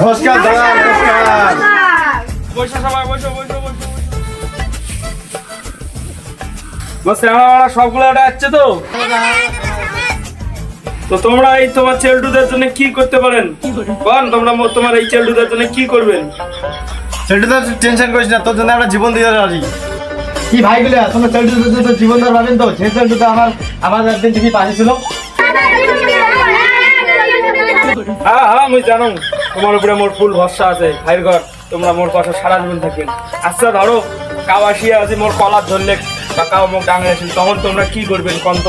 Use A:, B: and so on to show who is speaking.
A: নমস্কার দাদা, নমস্কার।
B: বসো সবাই, বসো বসো বসো বসে আমরা সবগুলো আসছে তো। তো তোমরা এই তোমার চেল্টুদের জন্য কি করতে পারেন বল, তোমরা তোমার এই চেল্টুদের জন্য কি করবেন?
A: সেটা তো টেনশন করিস না, তোর জন্য আমরা জীবন দিতে রাজি। কি ভাইগুলো, তোমরা চেল্টুদের জন্য জীবন দেওয়ার পাবেন তো? সেই চেল্টুটা আমার একদিন থেকে পাশে ছিল।
B: হ্যাঁ হ্যাঁ, আমি জানো তোমার উপরে মোর ফুল ভরসা আছে ভাইয়ের ঘর, তোমরা মোর পাশে সারা জীবন থাকবেন। আচ্ছা ধরো কাউ আসিয়া আছে মোর কলার ধরলে বা কাউ মুখ ডাঙে আসেন, তখন তোমরা কি করবেন কন্ত?